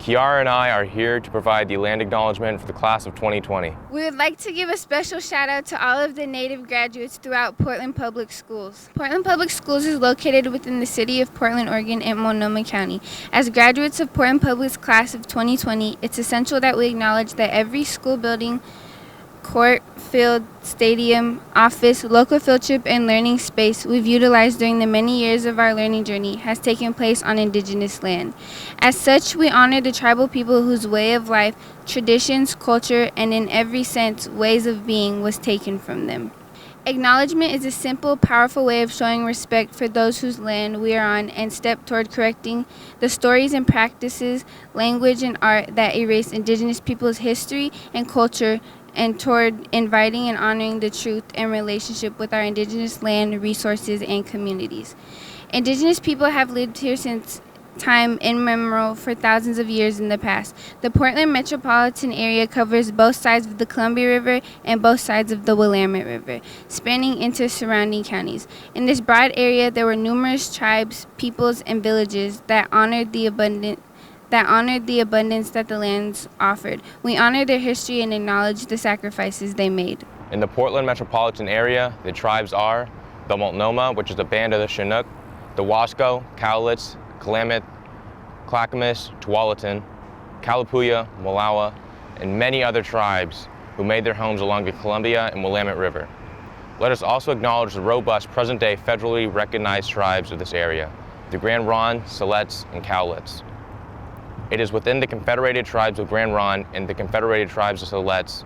Kiara and I are here to provide the land acknowledgement for the class of 2020. We would like to give a special shout out to all of the Native graduates throughout Portland Public Schools. Portland Public Schools is located within the city of Portland, Oregon and Multnomah County. As graduates of Portland Public's class of 2020, it's essential that we acknowledge that every school building, court, field, stadium, office, local field trip, and learning space we've utilized during the many years of our learning journey has taken place on Indigenous land. As such, we honor the tribal people whose way of life, traditions, culture, and in every sense, ways of being was taken from them. Acknowledgement is a simple, powerful way of showing respect for those whose land we are on and step toward correcting the stories and practices, language, and art that erase Indigenous people's history and culture, and toward inviting and honoring the truth and relationship with our Indigenous land, resources, and communities. Indigenous people have lived here since time immemorial for thousands of years in the past. The Portland metropolitan area covers both sides of the Columbia River and both sides of the Willamette River, spanning into surrounding counties. In this broad area, there were numerous tribes, peoples, and villages that honored the abundance that the lands offered. We honor their history and acknowledge the sacrifices they made. In the Portland metropolitan area, the tribes are the Multnomah, which is a band of the Chinook, the Wasco, Cowlitz, Klamath, Clackamas, Tualatin, Kalapuya, Malawa, and many other tribes who made their homes along the Columbia and Willamette River. Let us also acknowledge the robust present-day federally recognized tribes of this area, the Grand Ronde, Siletz, and Cowlitz. It is within the Confederated Tribes of Grand Ronde and the Confederated Tribes of Siletz,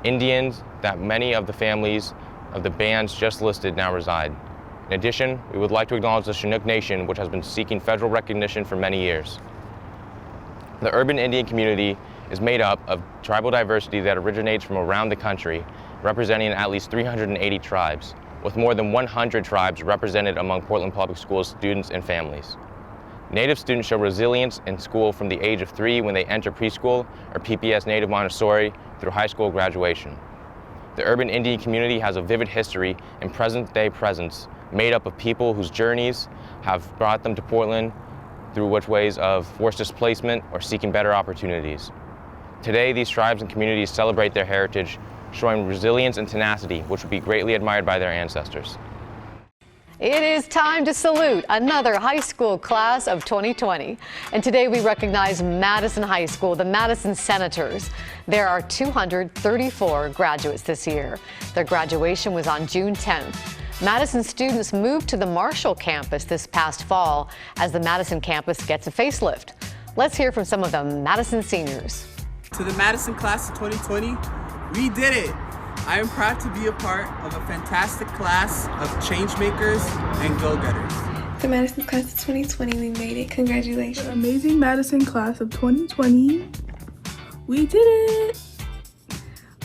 Indians, that many of the families of the bands just listed now reside. In addition, we would like to acknowledge the Chinook Nation, which has been seeking federal recognition for many years. The urban Indian community is made up of tribal diversity that originates from around the country, representing at least 380 tribes, with more than 100 tribes represented among Portland Public Schools students and families. Native students show resilience in school from the age of 3 when they enter preschool or PPS Native Montessori through high school graduation. The urban Indian community has a vivid history and present-day presence made up of people whose journeys have brought them to Portland through which ways of forced displacement or seeking better opportunities. Today, these tribes and communities celebrate their heritage, showing resilience and tenacity, which would be greatly admired by their ancestors. It is time to salute another high school class of 2020. And today we recognize Madison High School, the Madison Senators. There are 234 graduates this year. Their graduation was on June 10th. Madison students moved to the Marshall campus this past fall as the Madison campus gets a facelift. Let's hear from some of the Madison seniors. To the Madison class of 2020, we did it. I am proud to be a part of a fantastic class of change makers and go-getters. The Madison class of 2020, we made it. Congratulations. The amazing Madison class of 2020, we did it.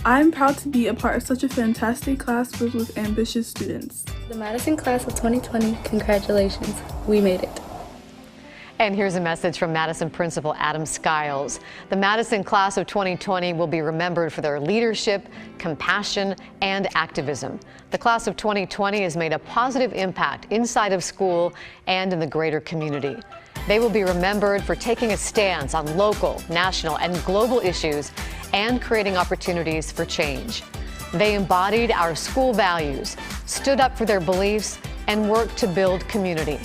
I'm proud to be a part of such a fantastic class filled with ambitious students. The Madison class of 2020, congratulations. We made it. And here's a message from Madison Principal Adam Skiles. The Madison class of 2020 will be remembered for their leadership, compassion, and activism. The class of 2020 has made a positive impact inside of school and in the greater community. They will be remembered for taking a stance on local, national, and global issues and creating opportunities for change. They embodied our school values, stood up for their beliefs, and worked to build community.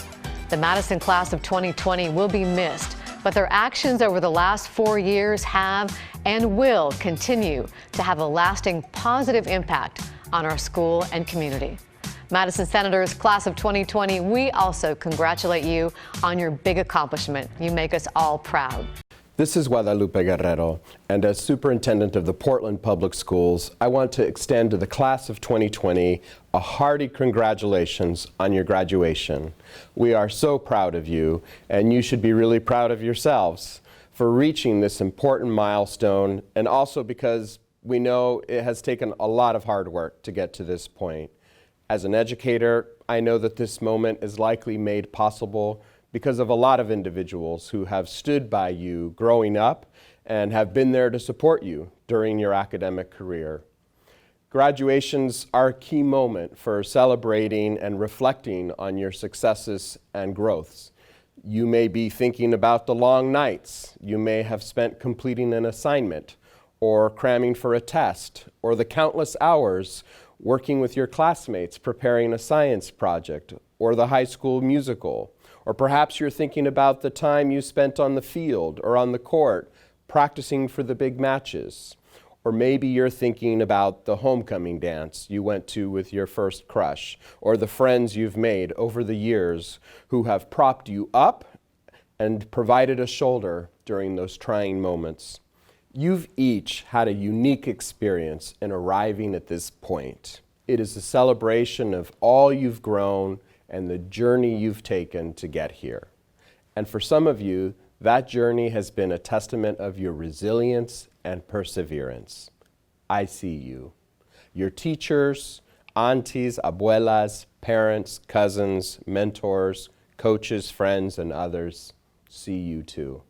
The Madison class of 2020 will be missed, but their actions over the last 4 years have and will continue to have a lasting positive impact on our school and community. Madison Senators class of 2020, we also congratulate you on your big accomplishment. You make us all proud. This is Guadalupe Guerrero, and as superintendent of the Portland Public Schools, I want to extend to the class of 2020 a hearty congratulations on your graduation. We are so proud of you, and you should be really proud of yourselves for reaching this important milestone, and also because we know it has taken a lot of hard work to get to this point. As an educator, I know that this moment is likely made possible because of a lot of individuals who have stood by you growing up and have been there to support you during your academic career. Graduations are a key moment for celebrating and reflecting on your successes and growths. You may be thinking about the long nights you may have spent completing an assignment or cramming for a test, or the countless hours working with your classmates preparing a science project or the high school musical. Or perhaps you're thinking about the time you spent on the field or on the court practicing for the big matches. Or maybe you're thinking about the homecoming dance you went to with your first crush, or the friends you've made over the years who have propped you up and provided a shoulder during those trying moments. You've each had a unique experience in arriving at this point. It is a celebration of all you've grown and the journey you've taken to get here. And for some of you, that journey has been a testament of your resilience and perseverance. I see you. Your teachers, aunties, abuelas, parents, cousins, mentors, coaches, friends, and others see you too.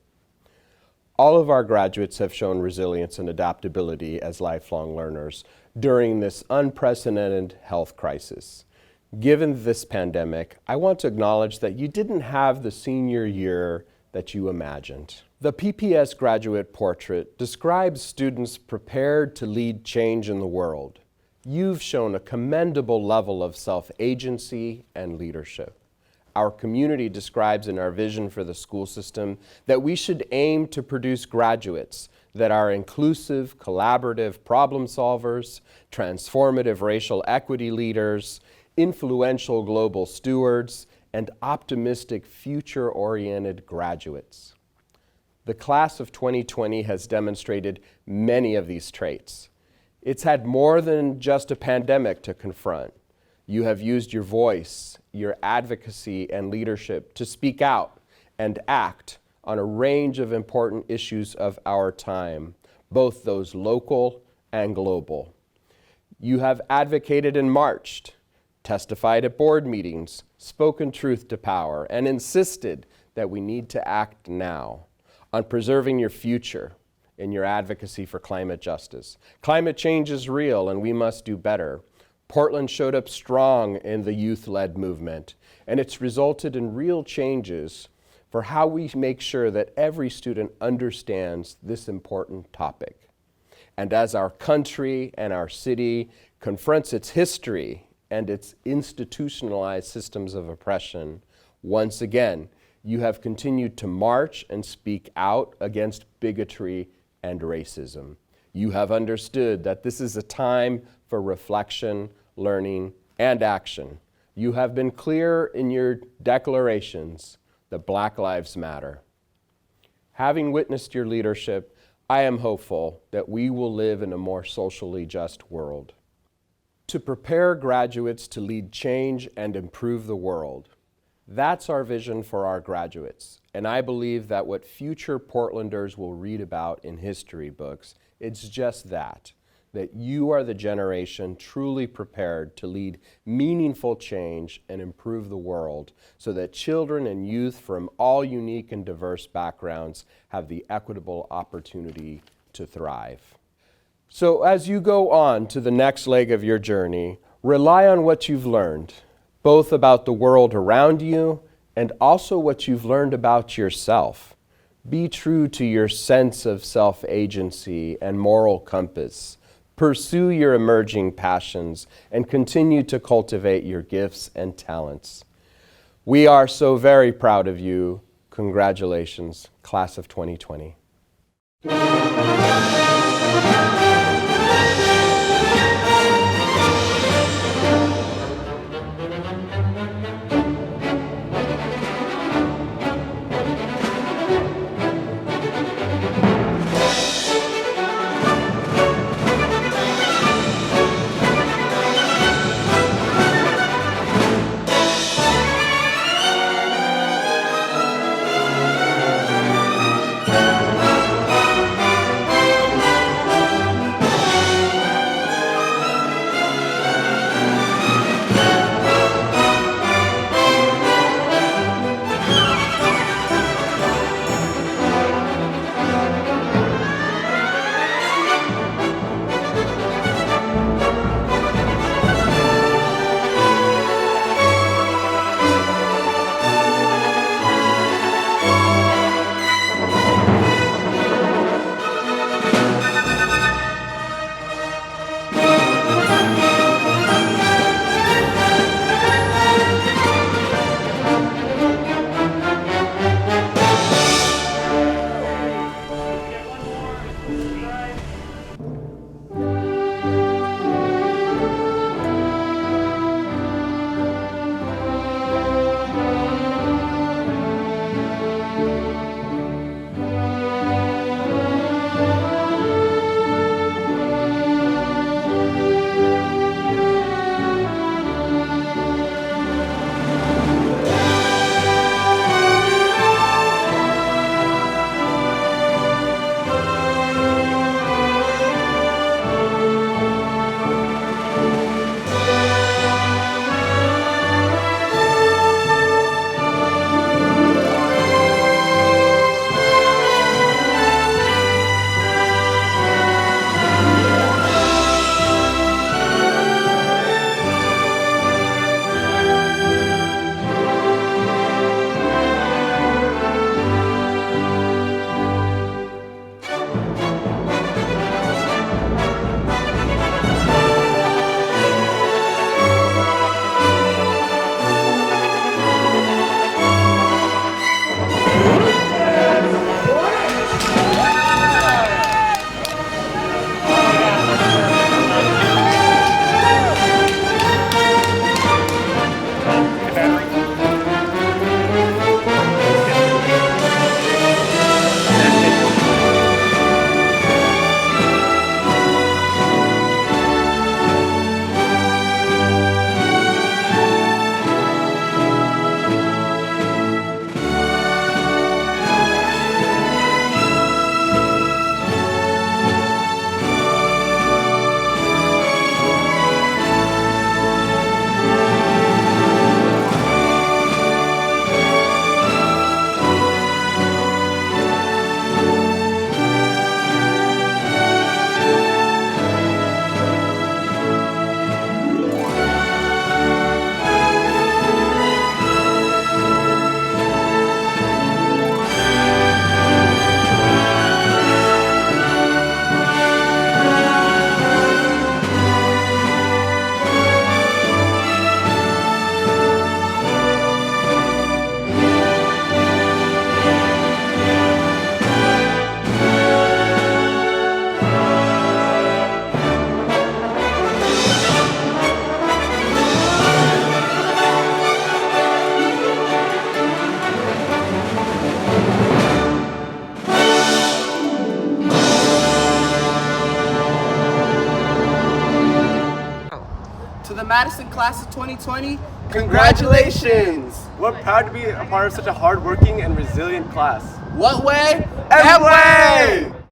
All of our graduates have shown resilience and adaptability as lifelong learners during this unprecedented health crisis. Given this pandemic, I want to acknowledge that you didn't have the senior year that you imagined. The PPS graduate portrait describes students prepared to lead change in the world. You've shown a commendable level of self-agency and leadership. Our community describes in our vision for the school system that we should aim to produce graduates that are inclusive, collaborative problem solvers, transformative racial equity leaders, influential global stewards, and optimistic, future-oriented graduates. The class of 2020 has demonstrated many of these traits. It's had more than just a pandemic to confront. You have used your voice, your advocacy, and leadership to speak out and act on a range of important issues of our time, both those local and global. You have advocated and marched, testified at board meetings, spoken truth to power, and insisted that we need to act now on preserving your future in your advocacy for climate justice. Climate change is real and we must do better. Portland showed up strong in the youth-led movement, and it's resulted in real changes for how we make sure that every student understands this important topic. And as our country and our city confronts its history and its institutionalized systems of oppression, once again, you have continued to march and speak out against bigotry and racism. You have understood that this is a time for reflection, learning, and action. You have been clear in your declarations that Black Lives Matter. Having witnessed your leadership, I am hopeful that we will live in a more socially just world. To prepare graduates to lead change and improve the world. That's our vision for our graduates, and I believe that what future Portlanders will read about in history books, it's just that you are the generation truly prepared to lead meaningful change and improve the world so that children and youth from all unique and diverse backgrounds have the equitable opportunity to thrive. So as you go on to the next leg of your journey, rely on what you've learned, both about the world around you and also what you've learned about yourself. Be true to your sense of self-agency and moral compass. Pursue your emerging passions and continue to cultivate your gifts and talents. We are so very proud of you. Congratulations, class of 2020. the Madison class of 2020. Congratulations! We're proud to be a part of such a hardworking and resilient class. What way? Every way!